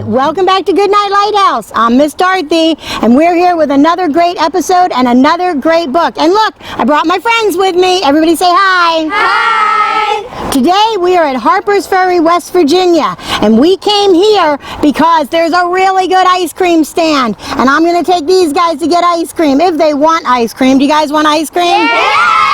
Welcome back to Goodnight Lighthouse. I'm Miss Dorothy, and we're here with another great episode and another great book. And look, I brought my friends with me. Everybody say hi. Hi! Today we are at Harpers Ferry, West Virginia, and we came here because there's a really good ice cream stand. And I'm going to take these guys to get ice cream, if they want ice cream. Do you guys want ice cream? Yeah!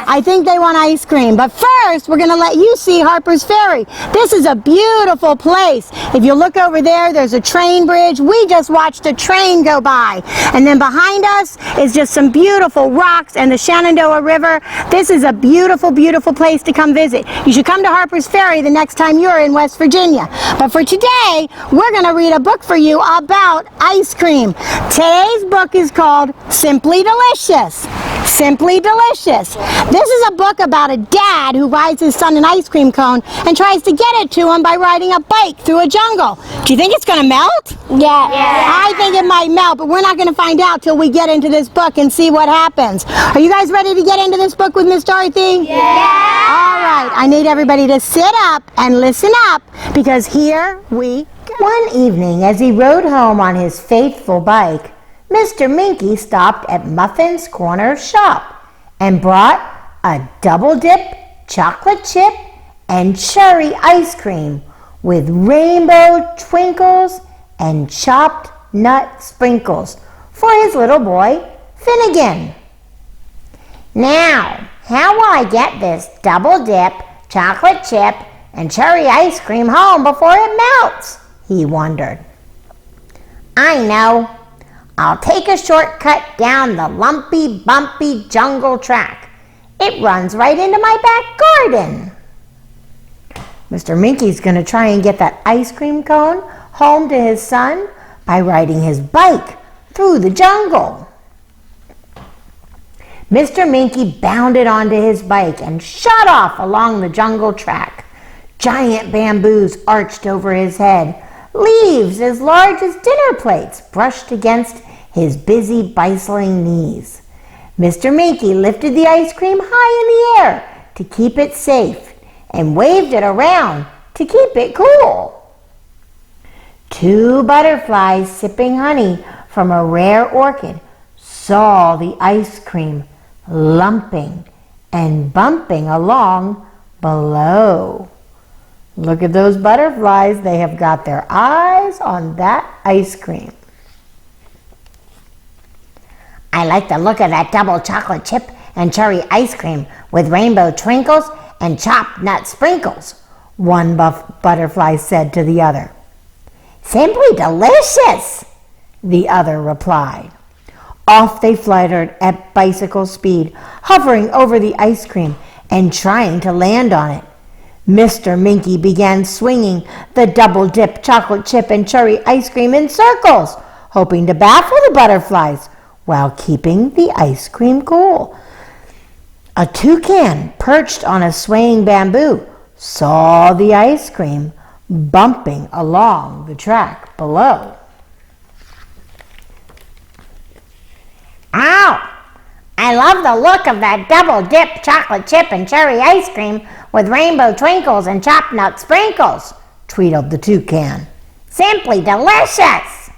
I think they want ice cream, but first we're going to let you see Harpers Ferry. This is a beautiful place. If you look over there, there's a train bridge. We just watched a train go by. And then behind us is just some beautiful rocks and the Shenandoah River. This is a beautiful, beautiful place to come visit. You should come to Harpers Ferry the next time you're in West Virginia. But for today, we're going to read a book for you about ice cream. Today's book is called Simply Delicious. Simply Delicious. This is a book about a dad who rides his son an ice cream cone and tries to get it to him by riding a bike through a jungle. Do you think it's going to melt? Yeah. I think it might melt, but we're not going to find out till we get into this book and see what happens. Are you guys ready to get into this book with Miss Dorothy? Yeah. All right. I need everybody to sit up and listen up, because here we go. One evening, as he rode home on his faithful bike, Mr. Minky stopped at Muffin's Corner Shop and brought a double-dip chocolate chip and cherry ice cream with rainbow twinkles and chopped nut sprinkles for his little boy, Finnegan. "Now, how will I get this double-dip chocolate chip and cherry ice cream home before it melts?" he wondered. "I know. I'll take a shortcut down the lumpy, bumpy jungle track. It runs right into my back garden." Mr. Minky's going to try and get that ice cream cone home to his son by riding his bike through the jungle. Mr. Minky bounded onto his bike and shot off along the jungle track. Giant bamboos arched over his head. Leaves as large as dinner plates brushed against his busy, bustling knees. Mr. Minky lifted the ice cream high in the air to keep it safe and waved it around to keep it cool. Two butterflies sipping honey from a rare orchid saw the ice cream lumping and bumping along below. Look at those butterflies. They have got their eyes on that ice cream. "I like the look of that double chocolate chip and cherry ice cream with rainbow twinkles and chopped nut sprinkles," one butterfly said to the other. "Simply delicious," the other replied. Off they fluttered at bicycle speed, hovering over the ice cream and trying to land on it. Mr. Minky began swinging the double-dip chocolate chip and cherry ice cream in circles, hoping to baffle the butterflies while keeping the ice cream cool. A toucan perched on a swaying bamboo saw the ice cream bumping along the track below. "Ow! I love the look of that double-dip chocolate chip and cherry ice cream with rainbow twinkles and chopped nut sprinkles," tweeted the toucan. "Simply delicious!"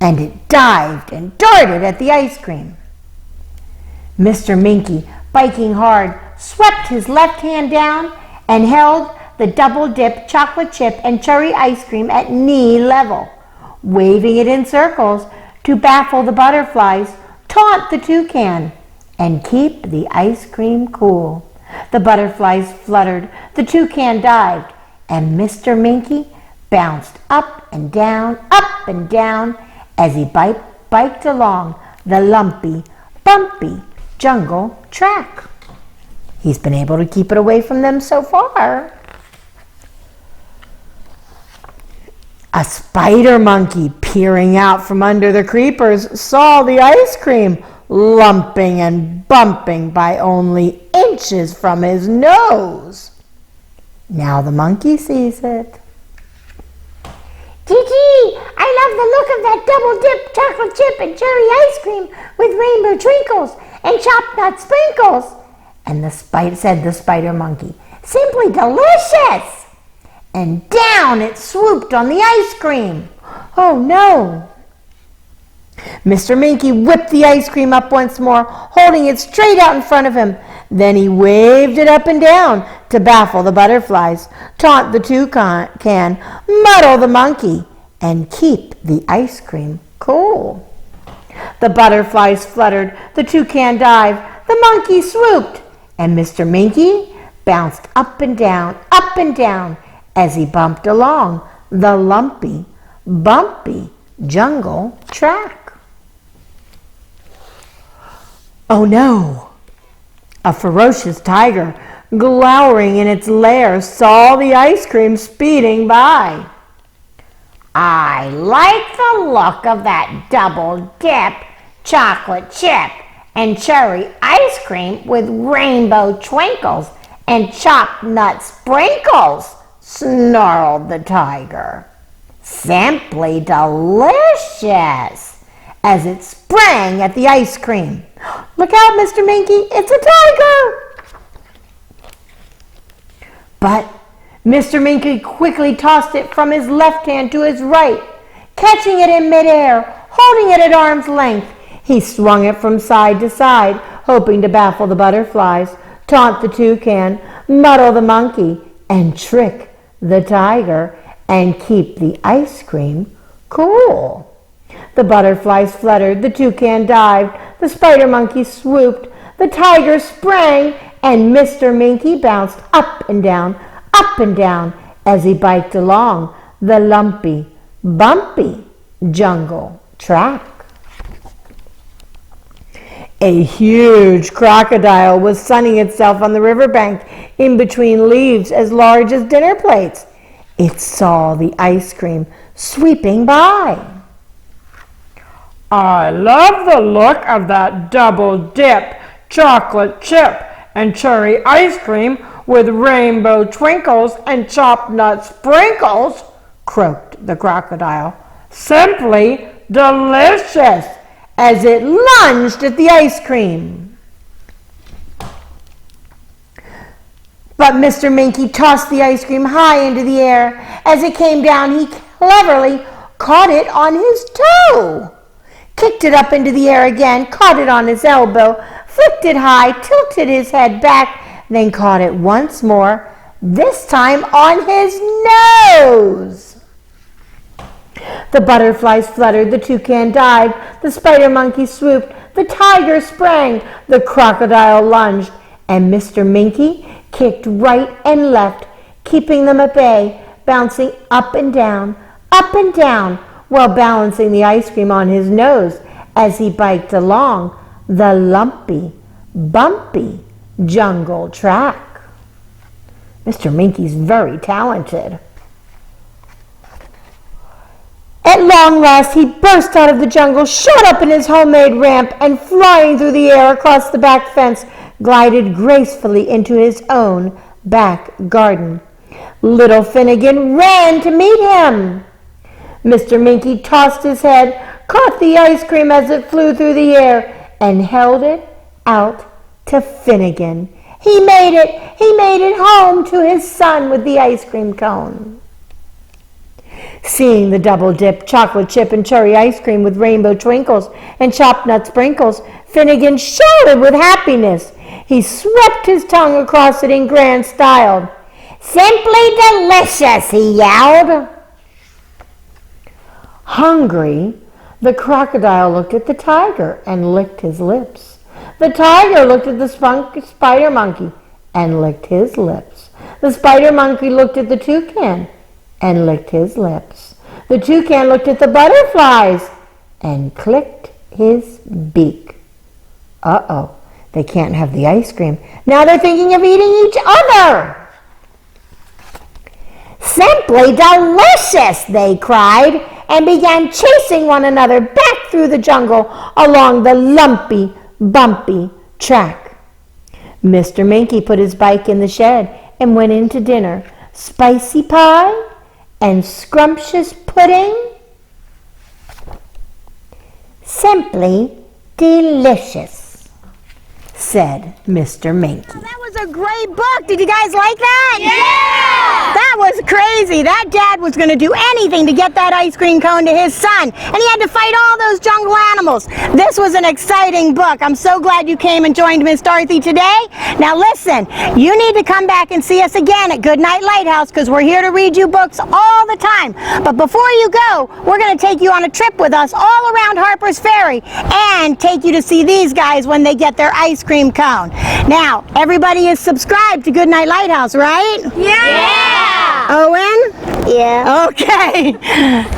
And it dived and darted at the ice cream. Mr. Minky, biking hard, swept his left hand down and held the double-dip chocolate chip and cherry ice cream at knee level, waving it in circles to baffle the butterflies, taunt the toucan, and keep the ice cream cool. The butterflies fluttered, the toucan dived, and Mr. Minky bounced up and down as he biked along the lumpy, bumpy jungle track. He's been able to keep it away from them so far. A spider monkey peering out from under the creepers saw the ice cream lumping and bumping by only inches from his nose. Now the monkey sees it. "Gee, I love the look of that double-dip chocolate chip and cherry ice cream with rainbow twinkles and chopped nut sprinkles," and said the spider monkey. "Simply delicious!" and down it swooped on the ice cream. Oh no! Mr. Minky whipped the ice cream up once more, holding it straight out in front of him. Then he waved it up and down to baffle the butterflies, taunt the toucan, muddle the monkey, and keep the ice cream cool. The butterflies fluttered, the toucan dived, the monkey swooped, and Mr. Minky bounced up and down as he bumped along the lumpy, bumpy jungle track. Oh no! A ferocious tiger, glowering in its lair, saw the ice cream speeding by. I like the look of that double dip chocolate chip and cherry ice cream with rainbow twinkles and chopped nut sprinkles, snarled the tiger. Simply delicious, as it sprang at the ice cream. Look out, Mr. Minky, it's a tiger! But Mr. Minky quickly tossed it from his left hand to his right, catching it in midair, holding it at arm's length. He swung it from side to side, hoping to baffle the butterflies, taunt the toucan, muddle the monkey, and trick the tiger, and keep the ice cream cool. The butterflies fluttered, the toucan dived, the spider monkey swooped, the tiger sprang, and Mr. Minky bounced up and down as he biked along the lumpy, bumpy jungle track. A huge crocodile was sunning itself on the riverbank in between leaves as large as dinner plates. It saw the ice cream sweeping by. I love the look of that double dip chocolate chip and cherry ice cream with rainbow twinkles and chopped nut sprinkles, croaked the crocodile. Simply delicious, as it lunged at the ice cream. But Mr. Minky tossed the ice cream high into the air. As it came down, he cleverly caught it on his toe, kicked it up into the air again, caught it on his elbow, flicked it high, tilted his head back, then caught it once more, this time on his nose. The butterflies fluttered, the toucan dived, the spider monkey swooped, the tiger sprang, the crocodile lunged, and Mr. Minky kicked right and left, keeping them at bay, bouncing up and down, while balancing the ice cream on his nose as he biked along the lumpy, bumpy jungle track. Mr. Minky's very talented. At long last, he burst out of the jungle, shot up in his homemade ramp, and flying through the air across the back fence, glided gracefully into his own back garden. Little Finnegan ran to meet him. Mr. Minky tossed his head, caught the ice cream as it flew through the air, and held it out to Finnegan. He made it home to his son with the ice cream cone. Seeing the double-dip chocolate chip and cherry ice cream with rainbow twinkles and chopped nut sprinkles, Finnegan shouted with happiness. He swept his tongue across it in grand style. Simply delicious, he yelled. Hungry, the crocodile looked at the tiger and licked his lips. The tiger looked at the spider monkey and licked his lips. The spider monkey looked at the toucan and licked his lips. The toucan looked at the butterflies and clicked his beak. Uh-oh, they can't have the ice cream. Now they're thinking of eating each other. Simply delicious, they cried, and began chasing one another back through the jungle along the lumpy, bumpy track. Mr. Minky put his bike in the shed and went in to dinner. Spicy pie and scrumptious pudding. Simply delicious, said Mr. Minky. was a great book. Did you guys like that? Yeah! That was crazy. That dad was going to do anything to get that ice cream cone to his son, and he had to fight all those jungle animals. This was an exciting book. I'm so glad you came and joined Miss Dorothy today. Now listen, you need to come back and see us again at Goodnight Lighthouse because we're here to read you books all the time. But before you go, we're going to take you on a trip with us all around Harpers Ferry and take you to see these guys when they get their ice cream cone. Now, everybody is subscribed to Goodnight Lighthouse, right? Yeah! Owen? Yeah. Okay.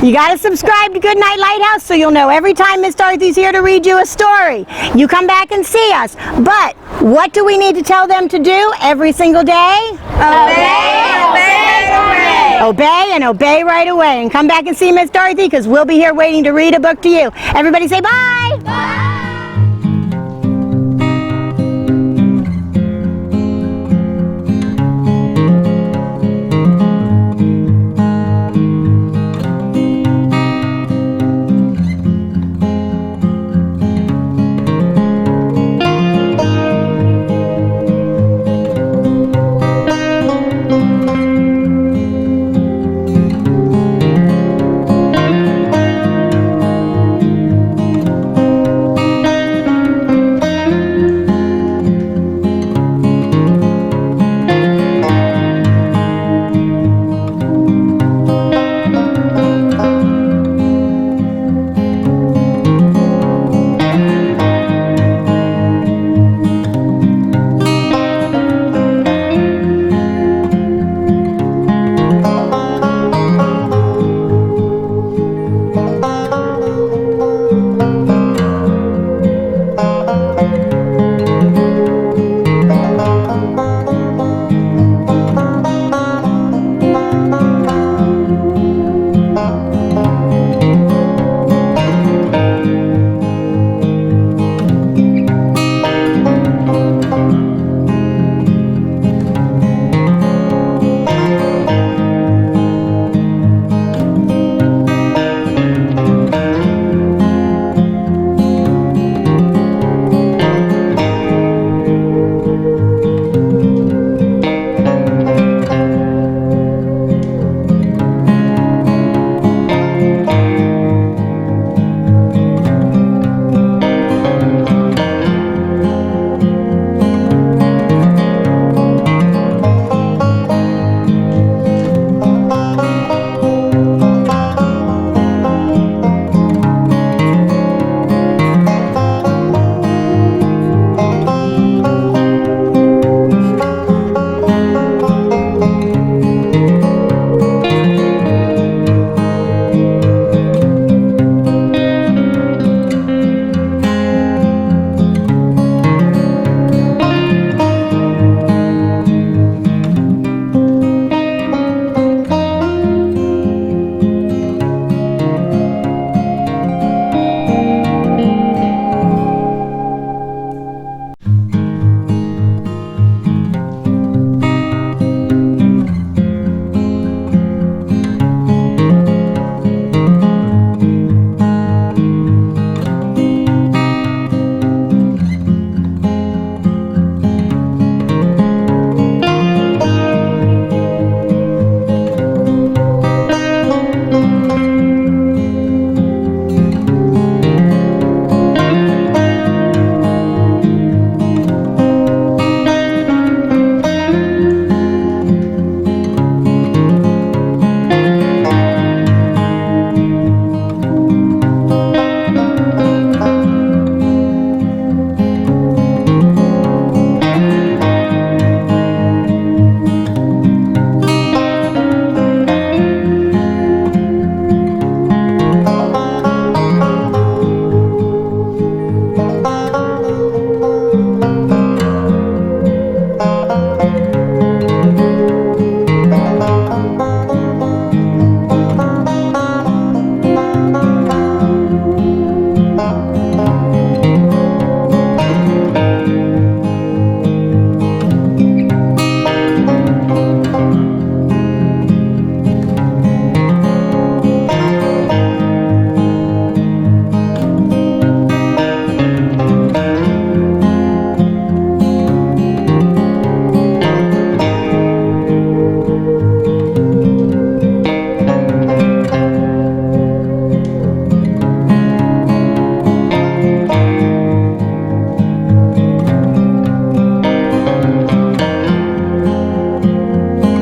You got to subscribe to Goodnight Lighthouse so you'll know every time Miss Dorothy's here to read you a story. You come back and see us. But what do we need to tell them to do every single day? Obey, obey, obey. Obey and obey right away. And come back and see Miss Dorothy because we'll be here waiting to read a book to you. Everybody say bye.